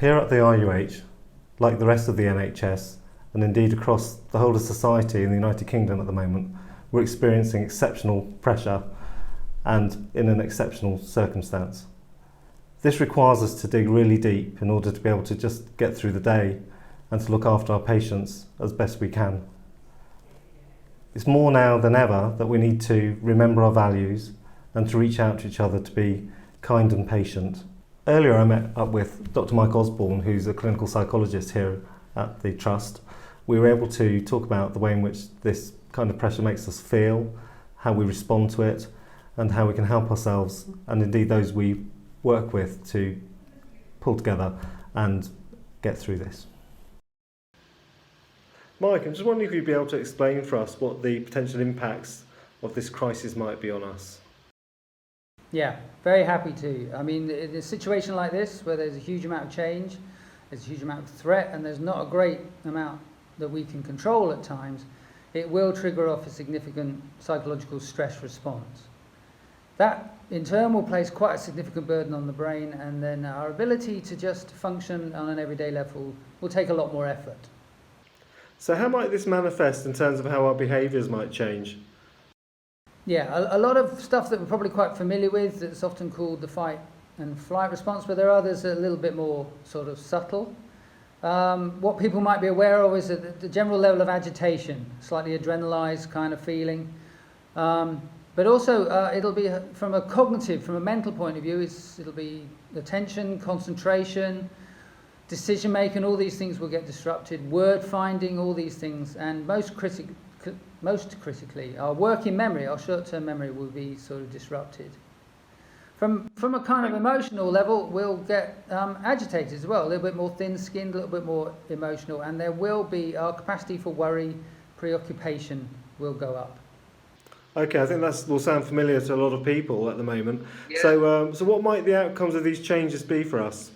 Here at the RUH, like the rest of the NHS, and indeed across the whole of society in the United Kingdom at the moment, we're experiencing exceptional pressure and in an exceptional circumstance. This requires us to dig really deep in order to be able to just get through the day and to look after our patients as best we can. It's more now than ever that we need to remember our values and to reach out to each other to be kind and patient. Earlier I met up with Dr. Mike Osborn, who's a clinical psychologist here at the Trust. We were able to talk about the way in which this kind of pressure makes us feel, how we respond to it, and how we can help ourselves and indeed those we work with to pull together and get through this. Mike, I'm just wondering if you'd be able to explain for us what the potential impacts of this crisis might be on us. Yeah, very happy to. I mean, in a situation like this, where there's a huge amount of change, there's a huge amount of threat, and there's not a great amount that we can control at times, it will trigger off a significant psychological stress response. That, in turn, will place quite a significant burden on the brain, and then our ability to just function on an everyday level will take a lot more effort. So how might this manifest in terms of how our behaviours might change? Yeah, a lot of stuff that we're probably quite familiar with, that's often called the fight and flight response, but there are others that are a little bit more sort of subtle. What people might be aware of is the general level of agitation, slightly adrenalized kind of feeling. But also it'll be from a mental point of view, it'll be attention, concentration, decision making, all these things will get disrupted, word finding, all these things, and most critically, our working memory, our short-term memory will be sort of disrupted. From a kind of emotional level, we'll get agitated as well, a little bit more thin-skinned, a little bit more emotional, and there will be our capacity for worry, preoccupation will go up. Okay, I think that will sound familiar to a lot of people at the moment. Yeah. So what might the outcomes of these changes be for us?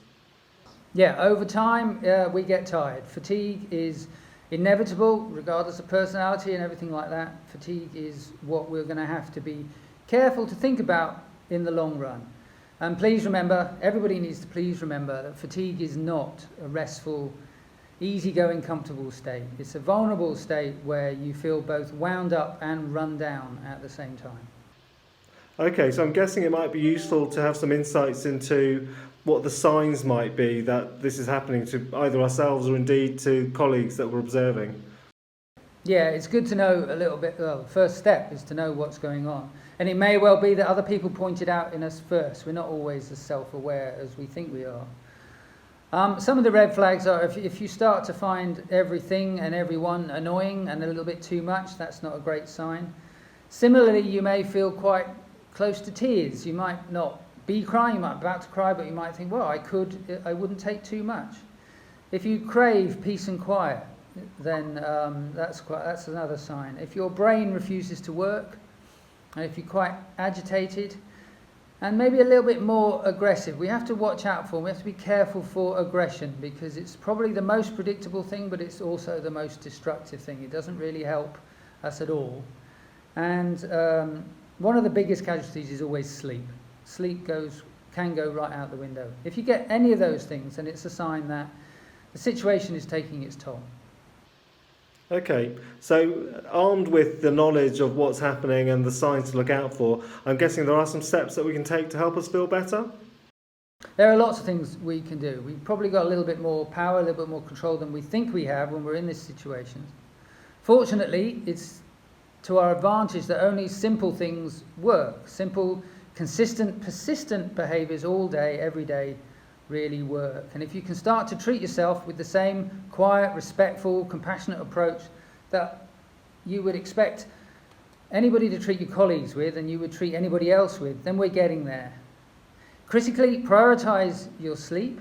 Yeah, over time we get tired. Fatigue is inevitable, regardless of personality and everything like that. Fatigue is what we're going to have to be careful to think about in the long run. And please remember, everybody needs to please remember that fatigue is not a restful, easygoing, comfortable state. It's a vulnerable state where you feel both wound up and run down at the same time. Okay, so I'm guessing it might be useful to have some insights into what the signs might be that this is happening to either ourselves or indeed to colleagues that we're observing. Yeah, it's good to know a little bit. Well, the first step is to know what's going on. And it may well be that other people point it out in us first. We're not always as self-aware as we think we are. Some of the red flags are if you start to find everything and everyone annoying and a little bit too much, that's not a great sign. Similarly, you may feel quite close to tears. You might not be crying, you might be about to cry, but you might think, well, I wouldn't take too much. If you crave peace and quiet, then that's another sign. If your brain refuses to work, and if you're quite agitated, and maybe a little bit more aggressive, we have to watch out for, we have to be careful for aggression, because it's probably the most predictable thing, but it's also the most destructive thing. It doesn't really help us at all. And one of the biggest casualties is always sleep. Sleep can go right out the window. If you get any of those things, then it's a sign that the situation is taking its toll. Okay, so armed with the knowledge of what's happening and the signs to look out for, I'm guessing there are some steps that we can take to help us feel better? There are lots of things we can do. We've probably got a little bit more power, a little bit more control than we think we have when we're in this situation. Fortunately, it's to our advantage that only simple things work. Simple, consistent, persistent behaviours all day, every day, really work. And if you can start to treat yourself with the same quiet, respectful, compassionate approach that you would expect anybody to treat your colleagues with and you would treat anybody else with, then we're getting there. Critically, prioritise your sleep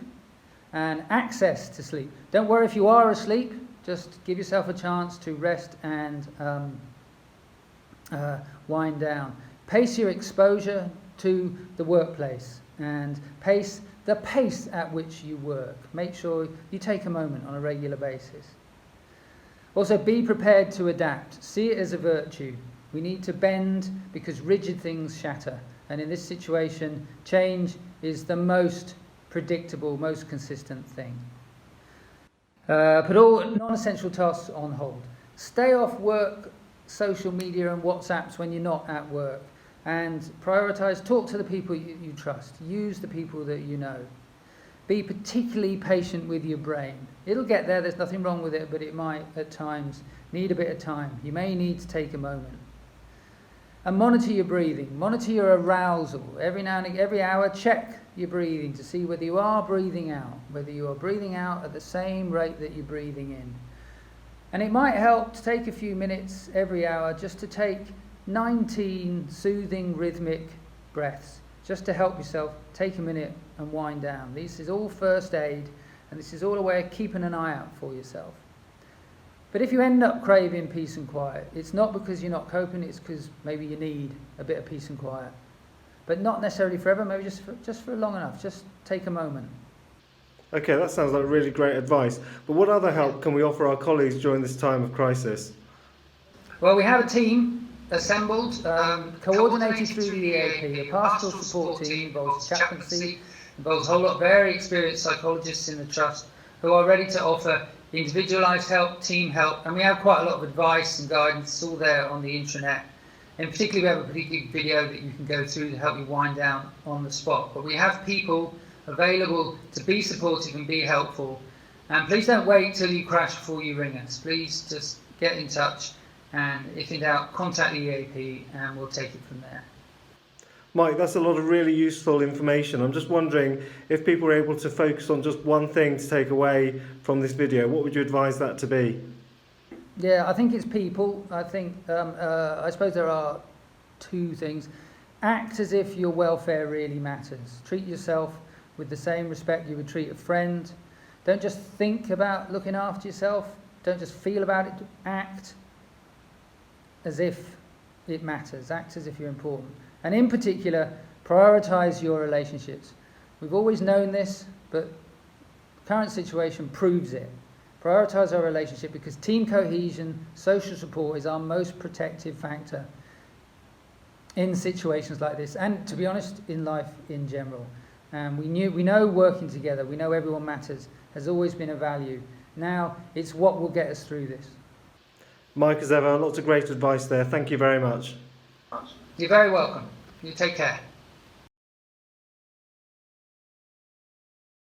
and access to sleep. Don't worry if you are asleep, just give yourself a chance to rest and wind down. Pace your exposure to the workplace and pace the pace at which you work. Make sure you take a moment on a regular basis. Also, be prepared to adapt. See it as a virtue. We need to bend because rigid things shatter. And in this situation, change is the most predictable, most consistent thing. Put all non-essential tasks on hold. Stay off work, social media and WhatsApps when you're not at work. And prioritise, talk to the people you trust. Use the people that you know. Be particularly patient with your brain. It'll get there, there's nothing wrong with it, but it might at times need a bit of time. You may need to take a moment. And monitor your breathing, monitor your arousal. Every now and again, every hour, check your breathing to see whether you are breathing out, whether you are breathing out at the same rate that you're breathing in. And it might help to take a few minutes every hour just to take 19 soothing rhythmic breaths, just to help yourself take a minute and wind down. This is all first aid, and this is all a way of keeping an eye out for yourself. But if you end up craving peace and quiet, it's not because you're not coping, it's because maybe you need a bit of peace and quiet. But not necessarily forever, maybe just for long enough. Just take a moment. Okay, that sounds like really great advice. But what other help can we offer our colleagues during this time of crisis? Well, we have a team assembled, coordinated through the EAP. A pastoral support team involves chaplaincy, involves a whole lot of very experienced psychologists in the trust who are ready to offer individualised help, team help, and we have quite a lot of advice and guidance. It's all there on the intranet. And particularly we have a particular video that you can go through to help you wind down on the spot. But we have people available to be supportive and be helpful. And please don't wait till you crash before you ring us. Please just get in touch, and if in doubt, contact the EAP and we'll take it from there. Mike, that's a lot of really useful information. I'm just wondering if people are able to focus on just one thing to take away from this video, what would you advise that to be? Yeah, I think it's people. I suppose there are two things. Act as if your welfare really matters. Treat yourself with the same respect you would treat a friend. Don't just think about looking after yourself. Don't just feel about it. Act as if it matters. Act as if you're important. And in particular, prioritise your relationships. We've always known this, but the current situation proves it. Prioritise our relationship, because team cohesion, social support is our most protective factor in situations like this, and to be honest, in life in general. We know working together, we know everyone matters, has always been a value. Now it's what will get us through this. Mike, as ever, lots of great advice there. Thank you very much. You're very welcome. You take care.